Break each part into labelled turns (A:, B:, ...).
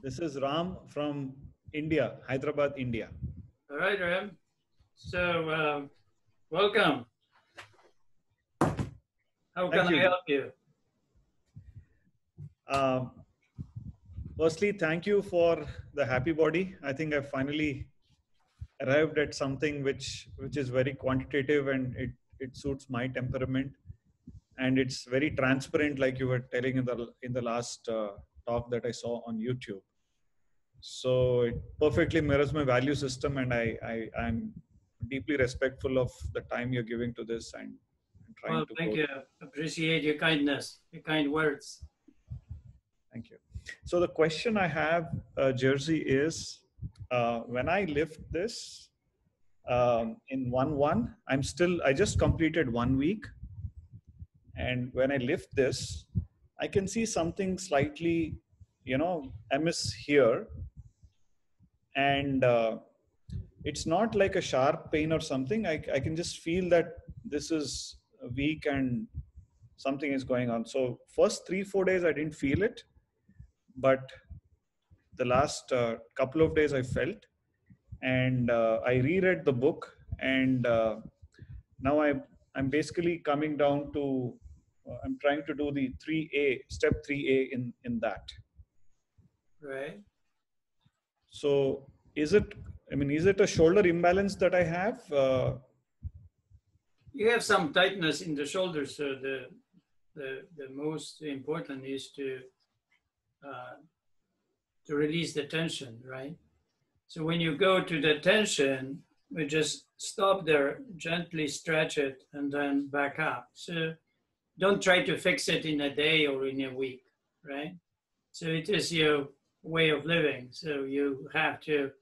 A: This is Ram from India, Hyderabad, India.
B: All right, Ram. So, welcome. How can I help you?
A: Firstly, thank you for the happy body. I think I finally arrived at something which is very quantitative, and it suits my temperament, and it's very transparent, like you were telling in the last talk that I saw on YouTube. So it perfectly mirrors my value system, and I'm deeply respectful of the time you're giving to this and trying to
B: thank you. Appreciate your kindness, your kind words.
A: Thank you. So the question I have, Jersey, is when I lift this in 1-1, I just completed 1 week. And when I lift this, I can see something slightly, amiss here. And it's not like a sharp pain or something. I can just feel that this is weak and something is going on. So first 3-4 days, I didn't feel it. But the last couple of days I felt, and I reread the book, and now I'm basically coming down to, I'm trying to do the step 3A in that.
B: Right.
A: So is it a shoulder imbalance that I have?
B: You have some tightness in the shoulders, so the most important is to release the tension, right? So when you go to the tension, we just stop there, gently stretch it, and then back up. So don't try to fix it in a day or in a week, right? So it is your way of living. So you have to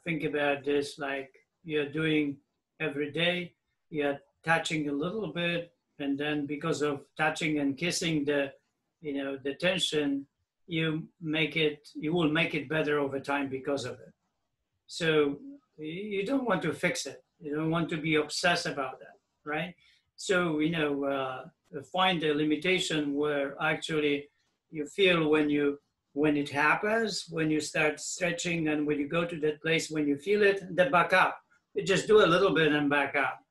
B: think about this like you're doing every day. You're touching a little bit, and then because of touching and kissing the tension, you will make it better over time because of it. So you don't want to fix it. You don't want to be obsessed about that, right? So, find a limitation where actually you feel when it happens, when you start stretching, and when you go to that place, when you feel it, then back up. You just do a little bit and back up.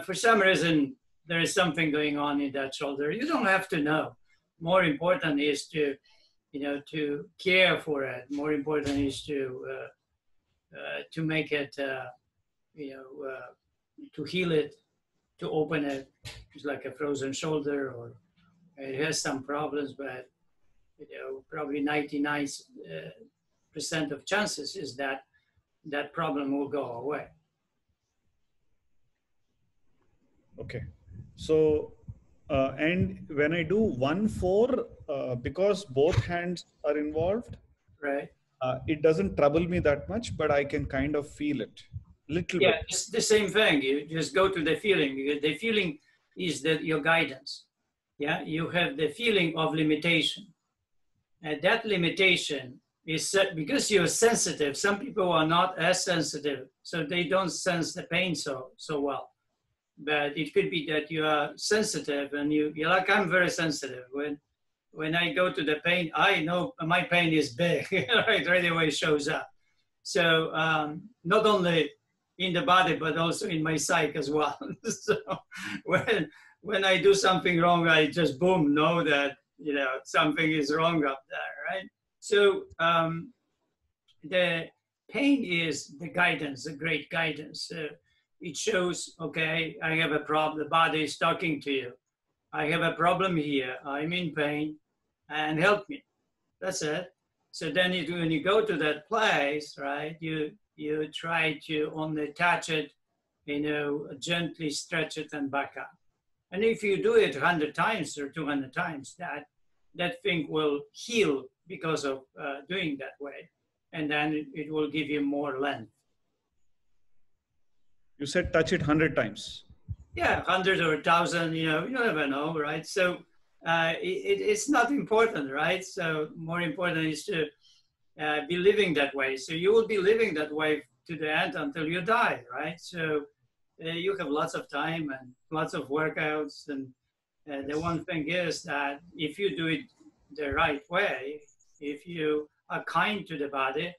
B: For some reason, there is something going on in that shoulder. You don't have to know. More important is to care for it. More important is to make it, to heal it, to open it. It's like a frozen shoulder, or it has some problems, but probably 99% of chances is that that problem will go away.
A: Okay. So, and when I do 1-4, because both hands are involved,
B: right?
A: It doesn't trouble me that much, but I can kind of feel it little bit.
B: Yeah, it's the same thing. You just go to the feeling. The feeling is your guidance. Yeah, you have the feeling of limitation. And that limitation is because you're sensitive. Some people are not as sensitive, so they don't sense the pain so well. But it could be that you are sensitive, and you're like, I'm very sensitive. When I go to the pain, I know my pain is big. It right away shows up. So not only in the body, but also in my psyche as well. So when I do something wrong, I just boom, know that something is wrong up there, right? So the pain is the guidance, the great guidance. It shows, okay, I have a problem. The body is talking to you. I have a problem here. I'm in pain, and help me. That's it. So then when you go to that place, right, you try to only touch it, gently stretch it and back up. And if you do it 100 times or 200 times, that thing will heal because of doing that way. And then it will give you more length.
A: You said touch it 100 times.
B: Yeah, 100 or 1,000, you never know, right? So it's not important, right? So more important is to be living that way. So you will be living that way to the end until you die, right? So you have lots of time and lots of workouts. And the one thing is that if you do it the right way, if you are kind to the body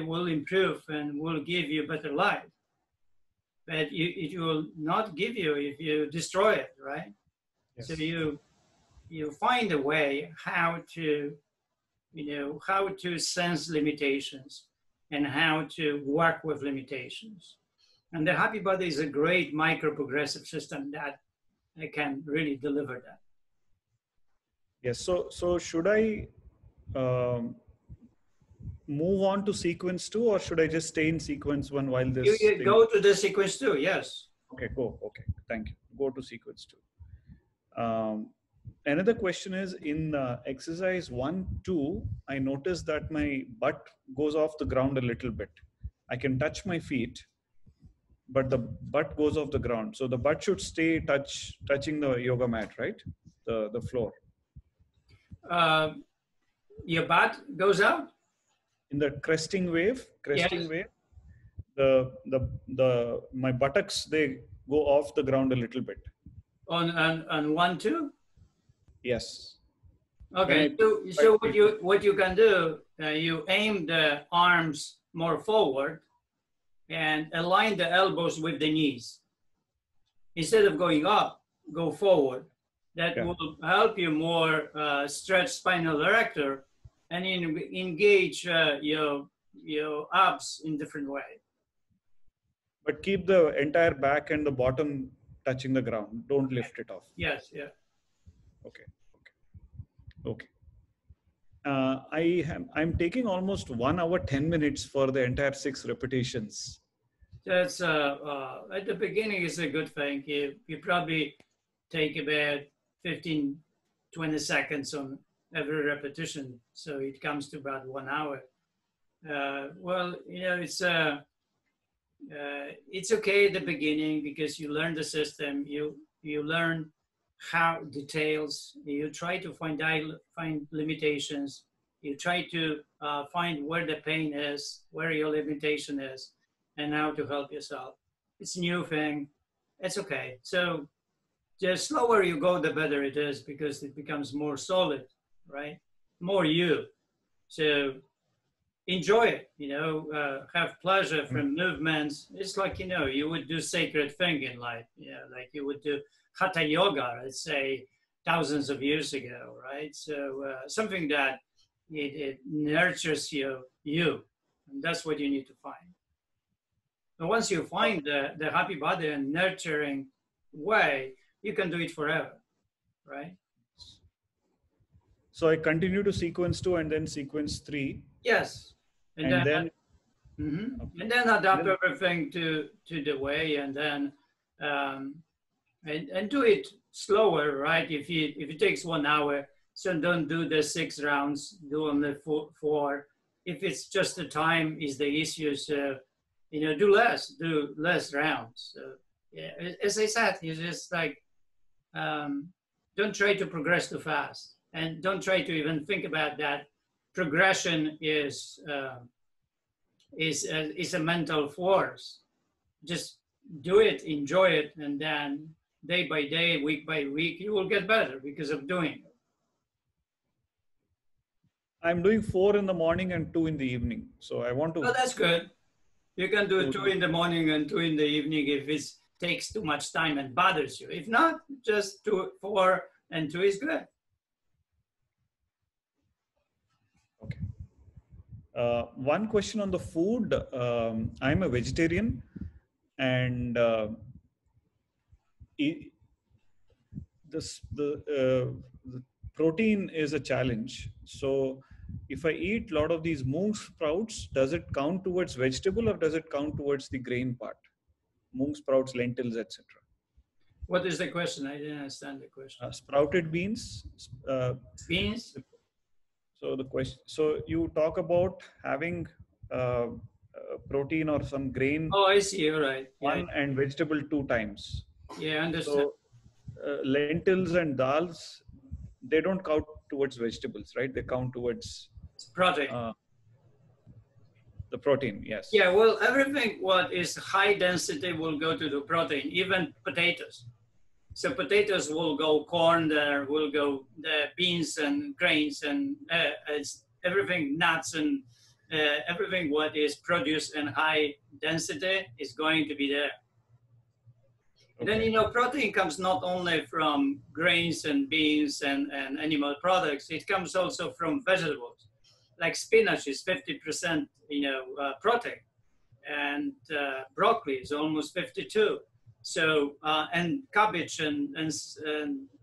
B: will improve and will give you better life. But it will not give you if you destroy it, right?
A: Yes.
B: So you find a way how to, how to sense limitations and how to work with limitations. And the happy body is a great micro progressive system that can really deliver that.
A: Yes. So should I move on to sequence 2, or should I just stay in sequence 1 while this
B: You
A: thing...
B: go to the sequence 2, yes.
A: Okay, go. Okay, thank you. Go to sequence 2. Another question is, in exercise 1, 2, I noticed that my butt goes off the ground a little bit. I can touch my feet, but the butt goes off the ground. So the butt should stay touching the yoga mat, right? The floor.
B: Your butt goes out?
A: In the cresting wave,
B: Yes.
A: My buttocks, they go off the ground a little bit.
B: On 1, 2?
A: Yes.
B: Okay, so what you can do, you aim the arms more forward and align the elbows with the knees. Instead of going up, go forward. That will help you more stretch spinal erector and engage your abs in different way.
A: But keep the entire back and the bottom touching the ground. Don't lift it off.
B: Yes, yeah.
A: Okay. I'm taking almost 1 hour, 10 minutes for the entire 6 repetitions.
B: That's at the beginning is a good thing. You probably take about 15, 20 seconds on every repetition. So it comes to about 1 hour. Well, it's okay at the beginning because you learn the system, you learn how details, you try to find limitations, you try to find where the pain is, where your limitation is, and how to help yourself. It's a new thing. It's okay. So the slower you go, the better it is because it becomes more solid, right? More you. So enjoy it, have pleasure from movements. It's like, you would do sacred thing in life, like you would do hatha yoga, let's say thousands of years ago, right? So something that it nurtures you, and that's what you need to find. And once you find the happy body and nurturing way, you can do it forever, right?
A: So I continue to sequence 2 and then sequence 3.
B: Yes.
A: And then
B: and then adapt everything to the way, and then and do it slower, right? If it takes 1 hour, so don't do the 6 rounds, do only 4. If it's just the time is the issue, so do less rounds. So, yeah, as I said, you just like don't try to progress too fast, and don't try to even think about that. Progression is a mental force. Just do it, enjoy it, and then day by day, week by week, you will get better because of doing it.
A: I'm doing 4 in the morning and 2 in the evening. So I want to...
B: Oh, that's good. You can do 2 in the morning and 2 in the evening if it takes too much time and bothers you. If not, just 4 and 2 is good.
A: Okay. One question on the food. I'm a vegetarian, and the protein is a challenge. So if I eat a lot of these Moong sprouts, does it count towards vegetable or does it count towards the grain part? Moong sprouts, lentils, etc.
B: What is the question? I didn't understand the question.
A: Sprouted beans.
B: Beans?
A: So the question. So you talk about having protein or some grain.
B: Oh, I see. All right.
A: One and vegetable 2 times.
B: Yeah, I understand.
A: So lentils and dals, they don't count towards vegetables, right? They count towards
B: protein.
A: The protein, yes.
B: Yeah, well, everything what is high density will go to the protein, even potatoes. So potatoes will go corn, there will go the beans and grains and everything nuts and everything what is produced in high density is going to be there. And then, you know, protein comes not only from grains and beans and animal products, it comes also from vegetables. Like spinach is 50%, you know, protein, and broccoli is almost 52. So, and cabbage and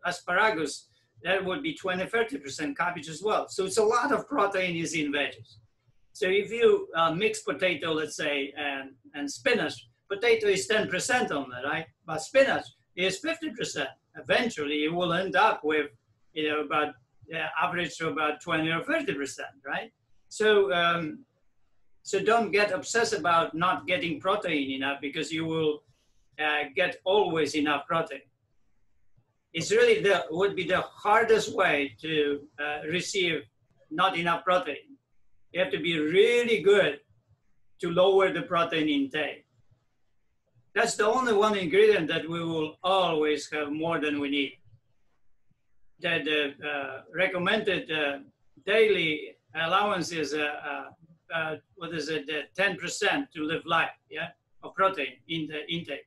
B: asparagus, that would be 20-30% cabbage as well. So it's a lot of protein is in veggies. So if you mix potato, let's say, and spinach, potato is 10% on that, right? But spinach is 50%. Eventually, you will end up with, you know, about average of about 20 or 30%, right? So, so don't get obsessed about not getting protein enough, because you will get always enough protein. It's really would be the hardest way to receive not enough protein. You have to be really good to lower the protein intake. That's the only one ingredient that we will always have more than we need. The recommended daily allowance is what is it, 10% to live life, yeah, of protein in the intake.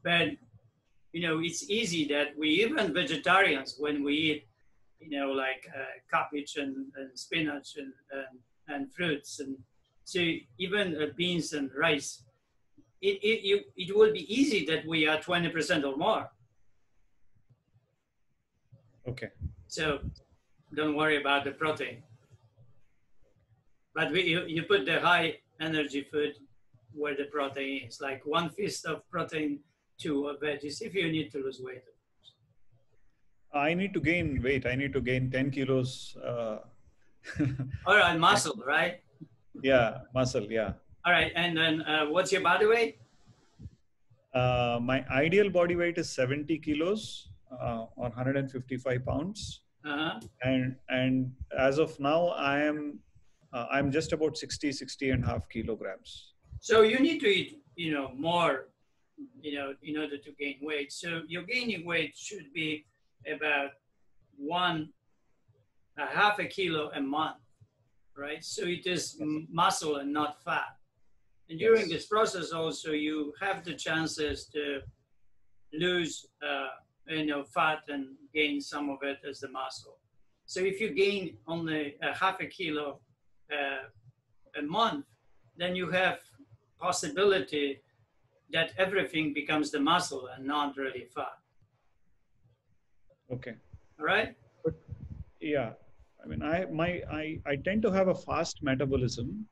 B: But you know, it's easy that we, even vegetarians, when we eat, you know, like cabbage and spinach and fruits, and so even beans and rice, it will be easy that we are 20% or more.
A: Okay.
B: So don't worry about the protein. But you put the high energy food where the protein is, like 1 fist of protein to veggies if you need to lose weight.
A: I need to gain weight. I need to gain 10 kilos.
B: All right, muscle, right?
A: Yeah, muscle, yeah.
B: All right, and then what's your body weight?
A: My ideal body weight is 70 kilos or 155 pounds.
B: Uh-huh.
A: And as of now, I'm just about 60 and a half kilograms.
B: So you need to eat, you know, more, you know, in order to gain weight. So your gaining weight should be about 1.5 kilo a month, right? So it is muscle and not fat. And during this process also, you have the chances to lose, you know, fat and gain some of it as the muscle. So if you gain only 0.5 kilo a month, then you have possibility that everything becomes the muscle and not really fat.
A: Okay.
B: All right.
A: But yeah, I mean, I tend to have a fast metabolism,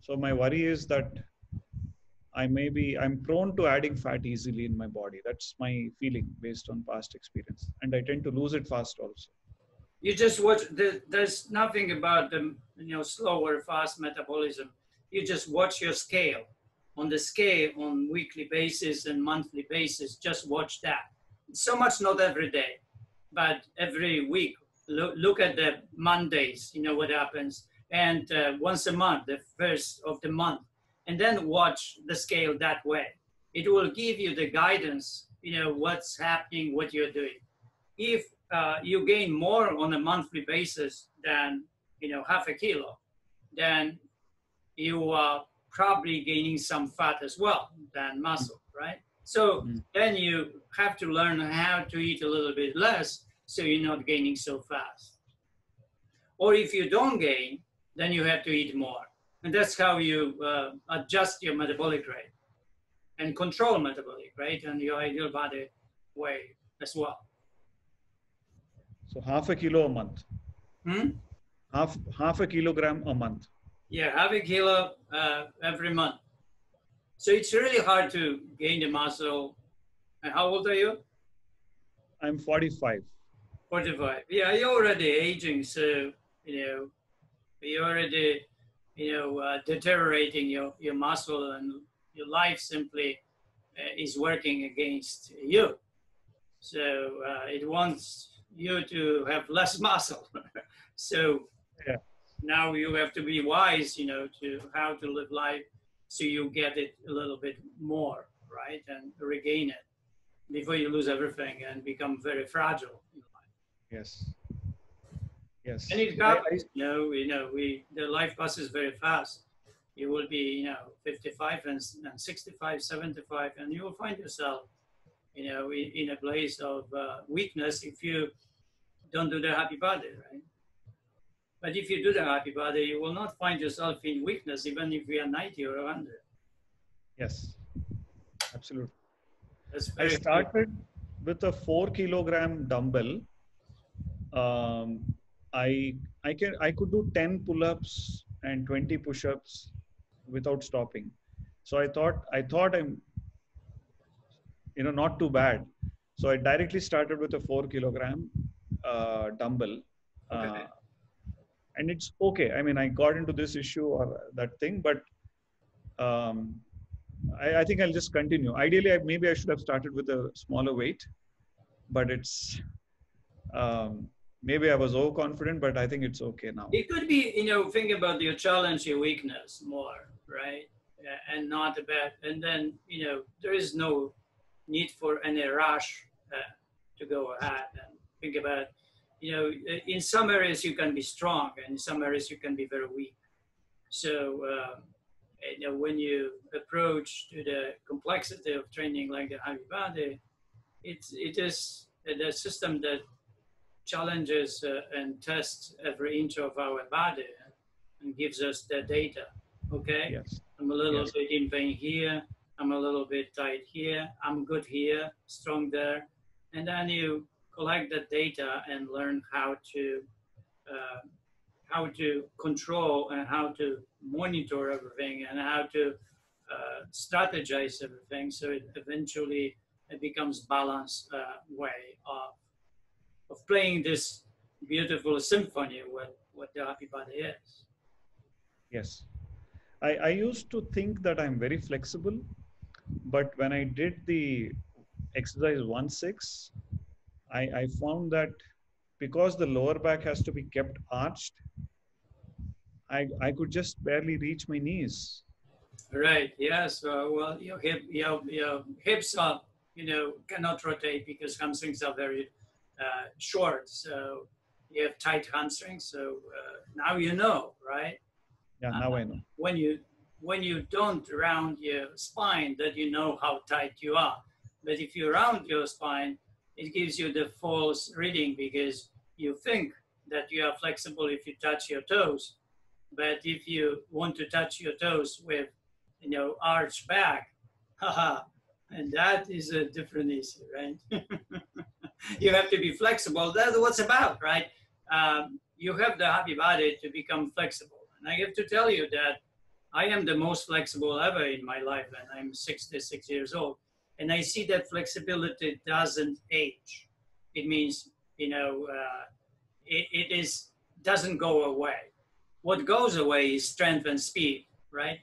A: so my worry is that I'm prone to adding fat easily in my body. That's my feeling based on past experience, and I tend to lose it fast also.
B: You just watch. There's nothing about the, you know, slower, fast metabolism. You just watch your scale. On the scale, on weekly basis and monthly basis, just watch that. So much not every day, but every week. Look at the Mondays. You know what happens, and once a month, the first of the month, and then watch the scale that way. It will give you the guidance. You know what's happening, what you're doing. If you gain more on a monthly basis than, you know, 0.5 kilo, then you are probably gaining some fat as well than muscle, right? So then you have to learn how to eat a little bit less so you're not gaining so fast. Or if you don't gain, then you have to eat more. And that's how you adjust your metabolic rate and control metabolic rate and your ideal body weight as well.
A: So 0.5 kilo a month. Half a kilogram a month.
B: Yeah, 0.5 kilo every month. So it's really hard to gain the muscle. And how old are you?
A: I'm 45.
B: 45. Yeah, you're already aging, so you know you're already, you know, deteriorating your muscle, and your life simply is working against you. So it wants you to have less muscle. So
A: yeah.
B: Now you have to be wise, you know, to how to live life so you get it a little bit more, right, and regain it before you lose everything and become very fragile in life.
A: Yes. Yes.
B: And it happens, the life passes very fast. You will be, 55 and 65, 75, and you will find yourself, in a place of weakness if you don't do the happy body, right? But if you do the happy body, you will not find yourself in weakness, even if you are 90 or 100.
A: Yes, absolutely.
B: That's
A: I
B: very clear.
A: started with a 4 kilogram dumbbell. Um, I could do 10 pull-ups and 20 push-ups without stopping. So I thought I'm not too bad. So I directly started with a 4 kilogram dumbbell.
B: Okay.
A: Uh, and it's okay. I mean, I got into this issue or that thing, but um, I think I'll just continue. Ideally, maybe I should have started with a smaller weight, but it's maybe I was overconfident, but I think it's okay now.
B: It could be, think about your challenge, your weakness more, right? And not about, and then, there is no need for any rush to go ahead and think about, in some areas you can be strong and in some areas you can be very weak. So, when you approach to the complexity of training like the happy body, it is the system that challenges and tests every inch of our body and gives us the data. Okay,
A: Yes.
B: I'm a little
A: Yes.
B: bit in pain here. I'm a little bit tight here. I'm good here, strong there. And then you collect that data and learn how to control and how to monitor everything and how to strategize everything. So it eventually it becomes balanced way of playing this beautiful symphony what the happy body is.
A: Yes. I used to think that I'm very flexible, but when I did the exercise 1-6, I found that because the lower back has to be kept arched, I could just barely reach my knees.
B: Right. Yes. Well, your hips are cannot rotate because hamstrings are very short. So you have tight hamstrings. So now you know, right?
A: Yeah, now I know.
B: When you don't round your spine, that you know how tight you are. But if you round your spine, it gives you the false reading because you think that you are flexible if you touch your toes. But if you want to touch your toes with, arch back, haha, and that is a different issue, right? You have to be flexible. That's what it's about, right? You have the happy body to become flexible. And I have to tell you that I am the most flexible ever in my life, and I'm 66 years old. And I see that flexibility doesn't age. It means, it doesn't go away. What goes away is strength and speed, right?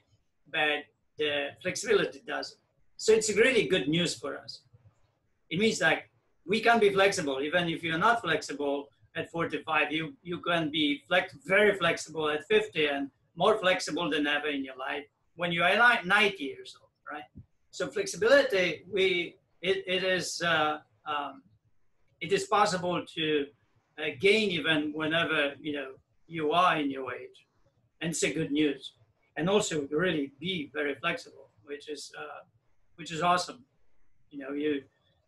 B: But the flexibility doesn't. So it's really good news for us. It means that we can be flexible. Even if you're not flexible at 45, you can be very flexible at 50 and more flexible than ever in your life when you are 90 years old, right? So flexibility, it is possible to gain even whenever you are in your age, and it's a good news. And also really be very flexible, which is awesome.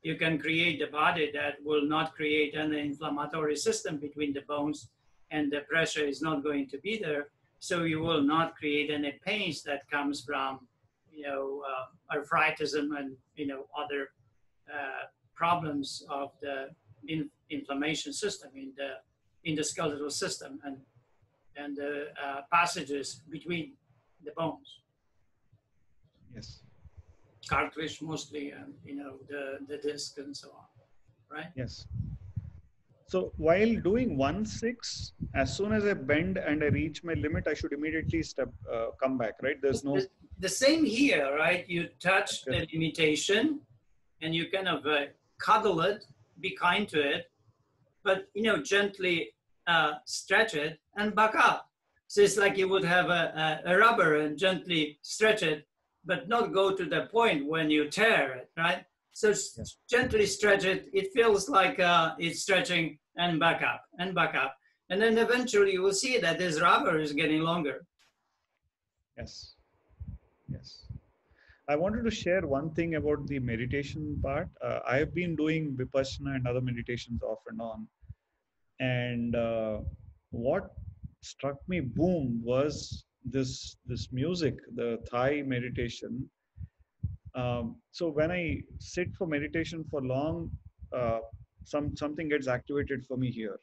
B: You can create the body that will not create an inflammatory system between the bones, and the pressure is not going to be there. So you will not create any pains that comes from arthritis and other problems of the inflammation system in the skeletal system and the passages between the bones.
A: Yes.
B: Cartilage mostly, and the disc and so on, right?
A: Yes. So while doing 1-6, as soon as I bend and I reach my limit, I should immediately come back, right? There's no...
B: The same here, right? You touch the limitation and you kind of cuddle it, be kind to it, but, gently stretch it and back up. So it's like you would have a rubber and gently stretch it, but not go to the point when you tear it, right? So gently stretch it. It feels like it's stretching and back up and back up. And then eventually you will see that this rubber is getting longer.
A: Yes. Yes. I wanted to share one thing about the meditation part. I have been doing Vipassana and other meditations off and on. And what struck me, boom, was this music, the Thai meditation. So when I sit for meditation for long, something gets activated for me here.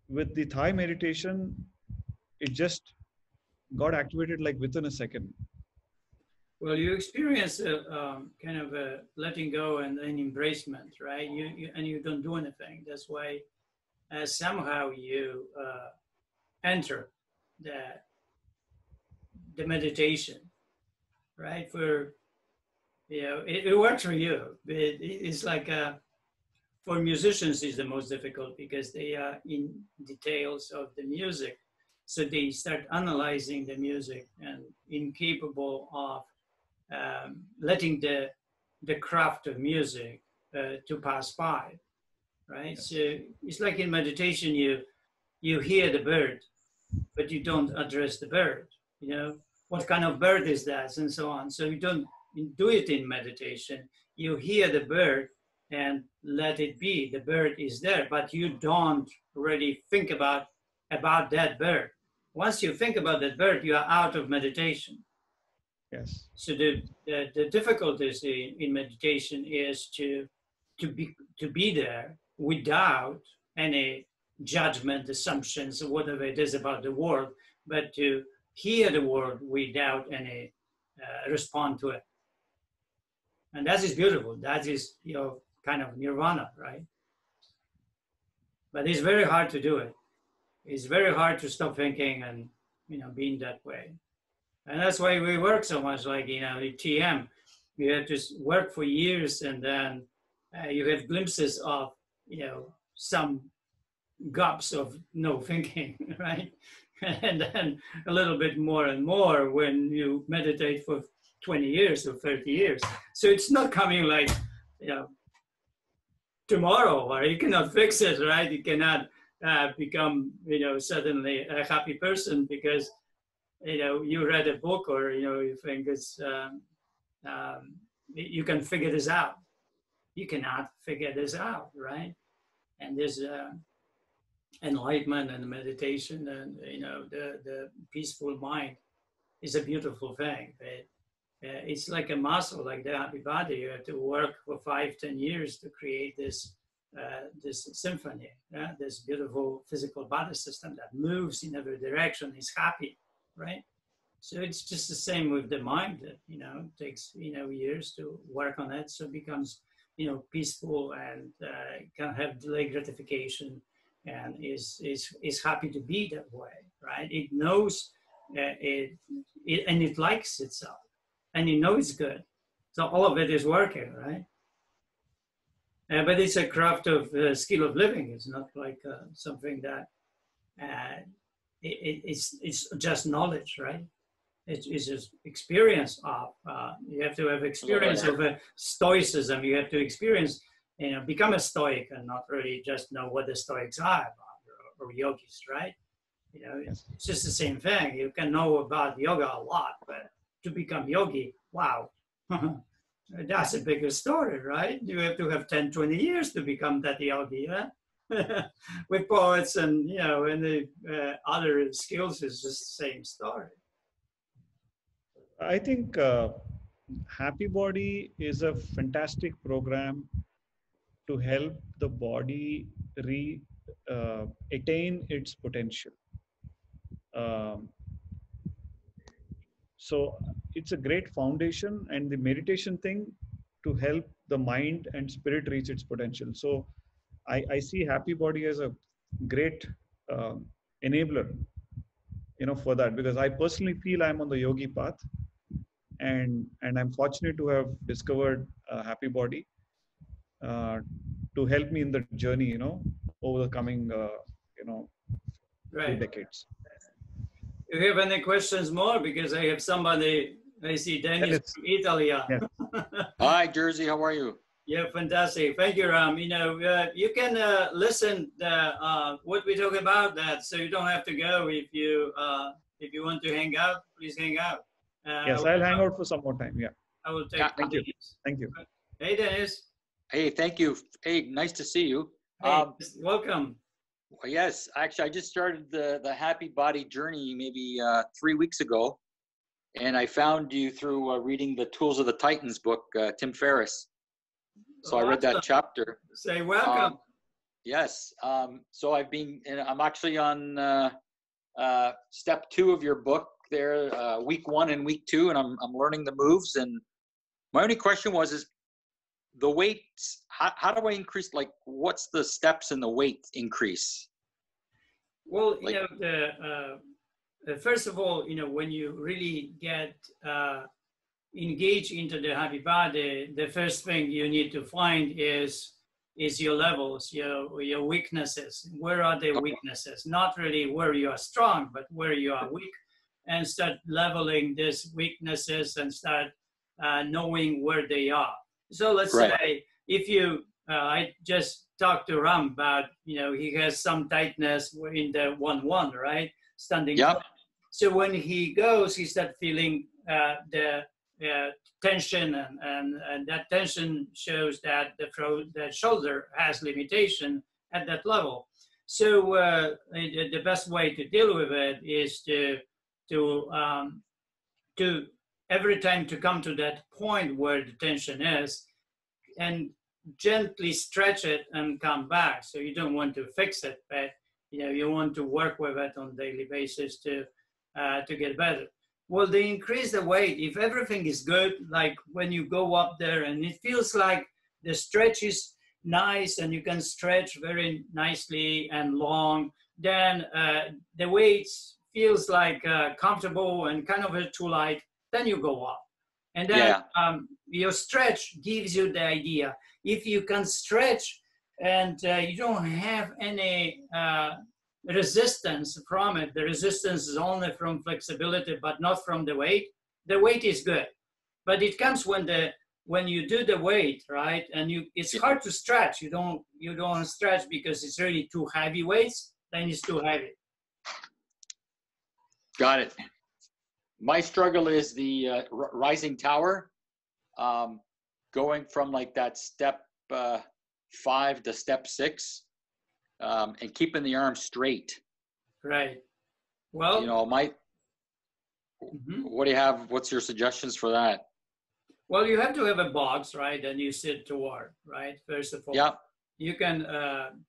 A: With the Thai meditation, it just got activated like within a second.
B: Well, you experience a kind of a letting go and an embracement, right? And you don't do anything. That's why somehow you enter the meditation, right? For it works for you. It's like for musicians is the most difficult because they are in details of the music, so they start analyzing the music and incapable of letting the craft of music to pass by, right? Yes. So it's like in meditation, you hear the bird, but you don't address the bird. What kind of bird is that, and so on. So you don't do it in meditation. You hear the bird and let it be. The bird is there, but you don't really think about that bird. Once you think about that bird, you are out of meditation.
A: Yes.
B: So the difficulties in meditation is to be there without any judgment, assumptions, or whatever it is about the world, but to hear the world without any respond to it. And that is beautiful. That is kind of nirvana, right? But it's very hard to do it. It's very hard to stop thinking and being that way. And that's why we work so much, like the TM. You have to work for years, and then you have glimpses of some gaps of no thinking, right? And then a little bit more and more when you meditate for 20 years or 30 years. So it's not coming like tomorrow, or you cannot fix it, right? You cannot become suddenly a happy person because you read a book, or you think it's you can figure this out. You cannot figure this out, right? And there's enlightenment and meditation, and the peaceful mind is a beautiful thing. It's like a muscle, like the happy body. You have to work for 5-10 years to create this symphony, this beautiful physical body system that moves in every direction, is happy, right? So it's just the same with the mind. That it takes years to work on it, so it becomes peaceful and can have delayed gratification, and is happy to be that way, right? It knows it and it likes itself, and it knows it's good. So all of it is working, right? But it's a craft of skill of living. It's not like something that it's just knowledge, right? It's just experience of. You have to have experience of stoicism. You have to experience, become a stoic, and not really just know what the stoics are about, or yogis, right?
A: Yes.
B: It's just the same thing. You can know about yoga a lot, but to become yogi, wow. That's a bigger story, right? You have to have 10, 20 years to become that yogi, huh? With poets and, and the other skills is just the same story.
A: I think Happy Body is a fantastic program to help the body attain its potential. So it's a great foundation, and the meditation thing to help the mind and spirit reach its potential. So I see Happy Body as a great enabler, for that, because I personally feel I'm on the yogi path, and I'm fortunate to have discovered Happy Body to help me in the journey, over the coming,
B: right,
A: few decades.
B: Do you have any questions more? Because I see Dennis from Italy.
C: Yes. Hi, Jersey. How are you?
B: Yeah, fantastic. Thank you, Ram. You know, you can listen what we talk about that, so you don't have to go. If you want to hang out, please hang out.
A: Yes, I'll hang out for some more time. Yeah.
B: I will take
C: Yeah,
A: thank you.
B: Dennis.
A: Thank you.
B: Hey, Dennis.
C: Hey, thank you. Hey, nice to see you.
B: Hey, welcome.
C: Yes, actually, I just started the Happy Body Journey maybe 3 weeks ago, and I found you through reading the Tools of the Titans book, Tim Ferriss. So I read that chapter.
B: Say welcome.
C: Yes. So I'm actually on step 2 of your book there, week 1 and week 2, and I'm learning the moves. And my only question is the weights. How do I increase? Like, what's the steps in the weight increase?
B: Well, you know, first of all, you know, when you really get engage into the happy body, the first thing you need to find is your levels, your weaknesses. Where are the weaknesses? Not really where you are strong, but where you are weak, and start leveling these weaknesses and start knowing where they are. So let's say if you, I just talked to Ram about, you know, he has some tightness in the 1-1, right? Standing.
C: Yep.
B: So when he goes, he starts feeling the tension, and that tension shows that the shoulder has limitation at that level. So the best way to deal with it is to every time to come to that point where the tension is, and gently stretch it and come back. So you don't want to fix it, but you know, you want to work with it on a daily basis to get better. Well, they increase the weight. If everything is good, like when you go up there and it feels like the stretch is nice and you can stretch very nicely and long, then the weight feels like comfortable and kind of too light, then you go up. And then your stretch gives you the idea. If you can stretch and you don't have any resistance from it, the resistance is only from flexibility, but not from the weight. The weight is good, but it comes when you do the weight, right? And it's hard to stretch. You don't stretch because it's really too heavy weights. Then it's too heavy.
C: Got it. My struggle is the rising tower, going from like that step 5 to step 6, and keeping the arm straight.
B: Right. Well,
C: you know, what do you have? What's your suggestions for that?
B: Well, you have to have a box, right? And you sit toward, right? First of all, you can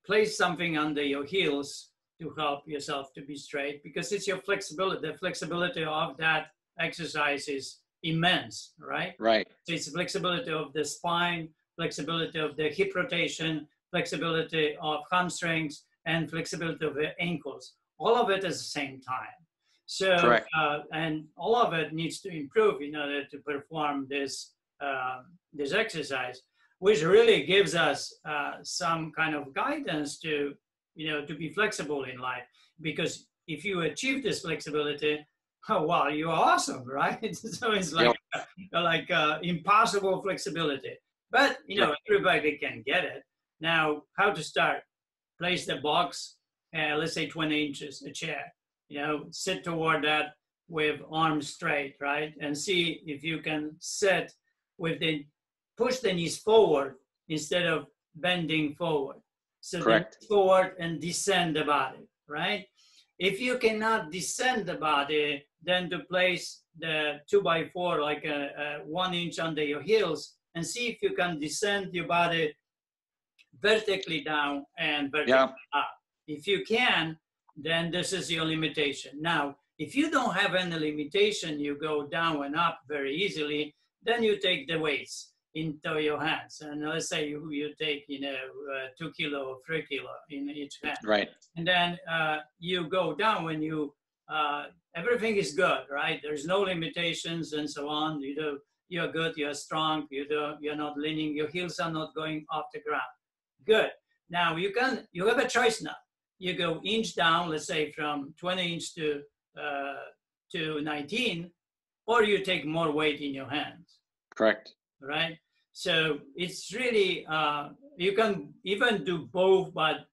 B: place something under your heels to help yourself to be straight, because it's your flexibility. The flexibility of that exercise is immense, right?
C: Right.
B: So it's flexibility of the spine, flexibility of the hip rotation, flexibility of hamstrings, and flexibility of the ankles. All of it at the same time. So, and all of it needs to improve in order to perform this exercise, which really gives us some kind of guidance to, you know, to be flexible in life. Because if you achieve this flexibility, oh wow, you're awesome, right? So it's like impossible flexibility. But you know, everybody can get it. Now, how to start? Place the box, let's say 20 inches, a chair. You know, sit toward that with arms straight, right? And see if you can sit with push the knees forward instead of bending forward. So then forward and descend the body, right? If you cannot descend the body, then to place the 2x4 like 1 inch under your heels, and see if you can descend your body vertically down and vertically up. If you can, then this is your limitation. Now, if you don't have any limitation, you go down and up very easily, then you take the weights into your hands. And let's say you take, you know, 2 kilo or 3 kilo in each hand.
C: Right.
B: And then you go down when you, everything is good, right? There's no limitations and so on. You're good, you're strong, you're not leaning, your heels are not going off the ground. Good. Now you have a choice now. You go inch down, let's say from 20 inch to 19, or you take more weight in your hands.
C: Correct.
B: Right? So it's really, you can even do both, but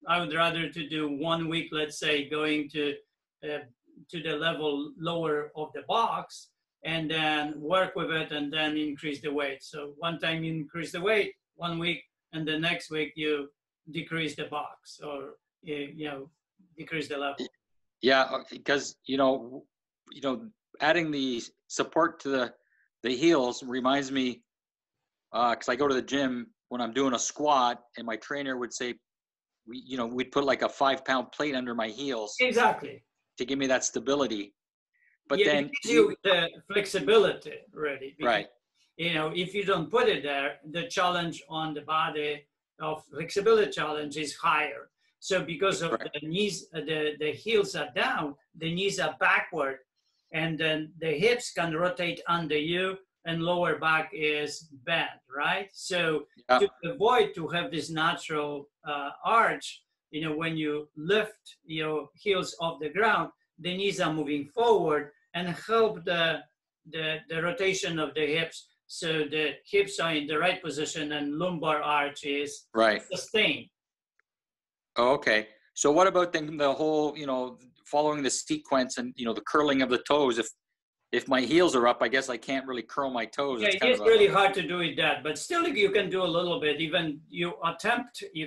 B: I would rather to do 1 week, let's say, going to the level lower of the box, and then work with it and then increase the weight. So one time you increase the weight 1 week, and the next week you decrease the box, or decrease the level.
C: Yeah, because adding the support to the heels reminds me, because I go to the gym when I'm doing a squat, and my trainer would say, we'd put like a 5-pound plate under my heels.
B: Exactly.
C: To give me that stability. But
B: yeah,
C: then
B: it gives you the flexibility, really. Because,
C: right.
B: If you don't put it there, the challenge on the body of flexibility challenge is higher. So because of the knees, the heels are down, the knees are backward, and then the hips can rotate under you, and lower back is bent, right? So to avoid to have this natural arch, when you lift your heels off the ground, the knees are moving forward and help the rotation of the hips, so the hips are in the right position and lumbar arch is sustained.
C: Oh, okay. So what about the whole, following the sequence and, the curling of the toes? If my heels are up, I guess I can't really curl my toes.
B: Yeah, it's really hard to do it that, but still you can do a little bit. Even you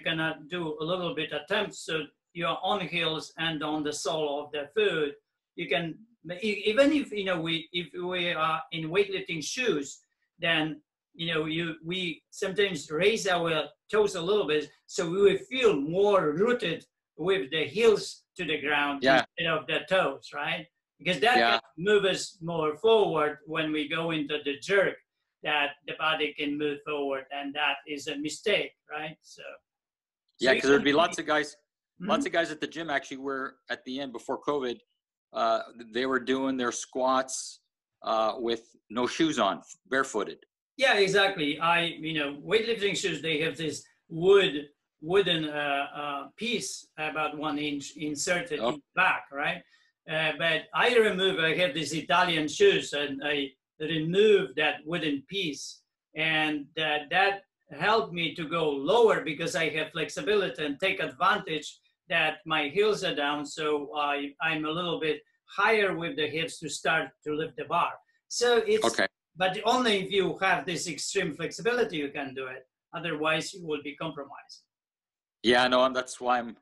B: can do a little bit attempt. So you're on heels and on the sole of the foot. You can, even if, if we are in weightlifting shoes, then, we sometimes raise our toes a little bit, so we will feel more rooted with the heels to the ground instead of the toes, right? Because that can move us more forward when we go into the jerk, that the body can move forward, and that is a mistake, right? So
C: because there'd be lots of guys at the gym actually were at the end before COVID, they were doing their squats with no shoes on, barefooted.
B: Yeah, exactly. Weightlifting shoes, they have this wooden piece about 1 inch inserted in the back, right? But I have these Italian shoes, and I removed that wooden piece, and that helped me to go lower because I have flexibility and take advantage that my heels are down, so I'm a little bit higher with the hips to start to lift the bar. So it's but only if you have this extreme flexibility you can do it. Otherwise, you will be compromised.
C: Yeah, no, that's why I'm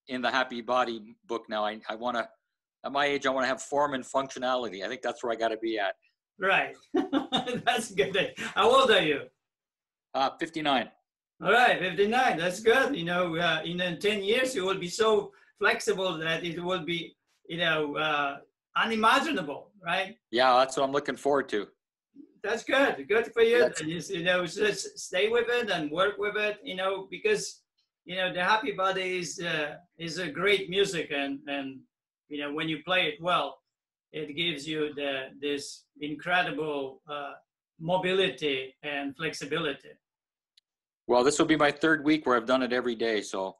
C: in the Happy Body book now. I want to, at my age, I want to have form and functionality. I think that's where I got to be at.
B: Right. That's good. How old are you?
C: 59.
B: All right, 59. That's good. In 10 years, you will be so flexible that it will be, unimaginable, right?
C: Yeah, that's what I'm looking forward to.
B: That's good. Good for you. Just stay with it and work with it, because, the Happy Body is a great music, and when you play it well, it gives you this incredible mobility and flexibility.
C: Well, this will be my 3rd week where I've done it every day. So.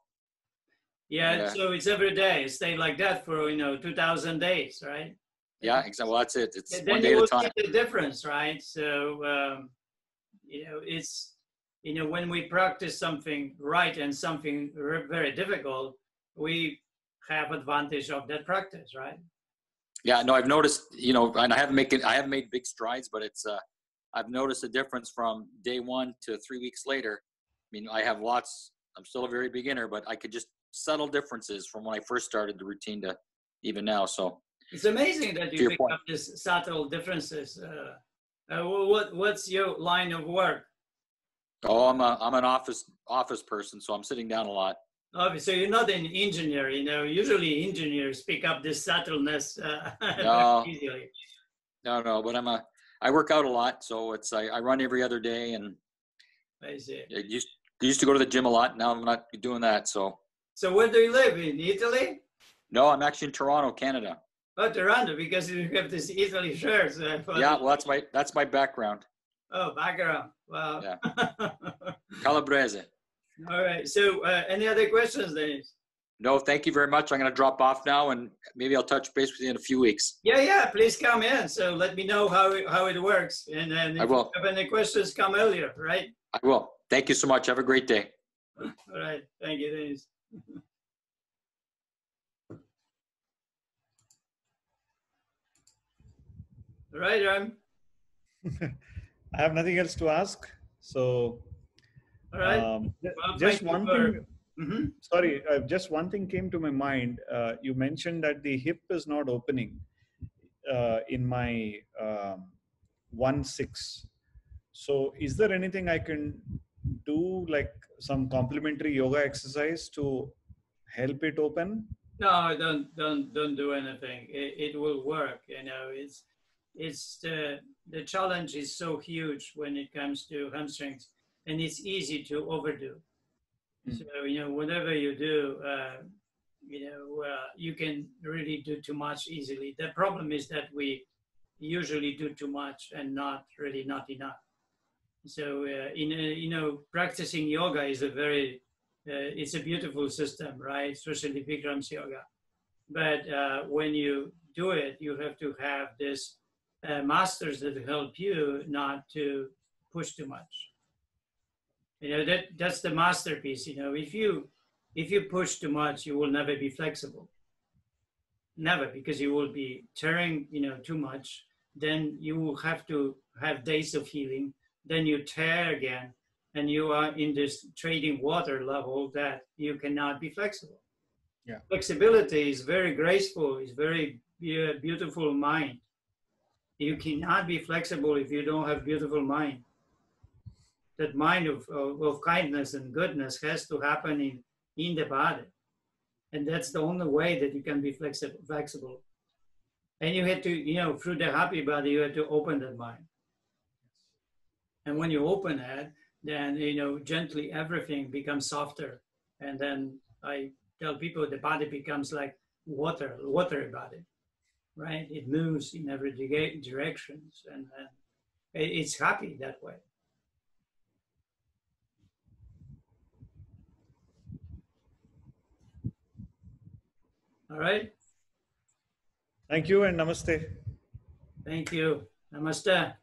B: Yeah, so it's every day. Stay like that for 2,000 days, right?
C: Yeah, exactly. Well, that's it. It's
B: then
C: 1 day
B: you
C: at
B: will
C: a time.
B: see the difference, right? So it's when we practice something right and something very difficult, we have advantage of that practice, right?
C: Yeah, no, I've noticed, and I haven't made big strides, but it's I've noticed a difference from day 1 to 3 weeks later. I mean, I'm still a very beginner, but I could just subtle differences from when I first started the routine to even now. So
B: it's amazing that you pick up these subtle differences. What's your line of work?
C: Oh, I'm an office person, so I'm sitting down a lot.
B: Oh, so you're not an engineer, Usually engineers pick up this subtleness easily.
C: No, but I work out a lot, so I run every other day, and
B: I see.
C: I used to go to the gym a lot. Now I'm not doing that. So
B: where do you live, in Italy?
C: No, I'm actually in Toronto, Canada.
B: Oh, Toronto, because you have this Italy shirt.
C: Yeah, well, that's my background.
B: Oh, background. Wow.
C: Yeah. Calabrese.
B: All right. So, any other questions, Dennis?
C: No, thank you very much. I'm going to drop off now, and maybe I'll touch base with you in a few weeks.
B: Yeah, please come in. So let me know how it works. And then if
C: I will.
B: you have any questions, come earlier, right?
C: I will. Thank you so much. Have a great day.
B: All right. Thank you, Dennis. All right, Ram.
A: I have nothing else to ask. So,
B: All right.
A: just one thing.
B: Mm-hmm.
A: Sorry, just one thing came to my mind. You mentioned that the hip is not opening in my 1-6. So, is there anything I can do, like some complementary yoga exercise to help it open?
B: No, don't do anything. It will work. You know, it's the challenge is so huge when it comes to hamstrings, and it's easy to overdo. So, you know, whatever you do, you can really do too much easily. The problem is that we usually do too much and not enough. So, practicing yoga is it's a beautiful system, right? Especially Bikram's yoga. But when you do it, you have to have this masters that help you not to push too much. You know, that's the masterpiece. You know, if you push too much, you will never be flexible. Never, because you will be tearing, too much. Then you will have to have days of healing. Then you tear again, and you are in this trading water level that you cannot be flexible.
A: Yeah.
B: Flexibility is very graceful. It's very beautiful mind. You cannot be flexible if you don't have beautiful mind. That mind of kindness and goodness has to happen in the body. And that's the only way that you can be flexible. And you have to, through the happy body, you have to open that mind. And when you open it, then, gently everything becomes softer. And then I tell people the body becomes like watery body, right? It moves in every directions, and it's happy that way. All right.
A: Thank you and namaste.
B: Thank you. Namaste.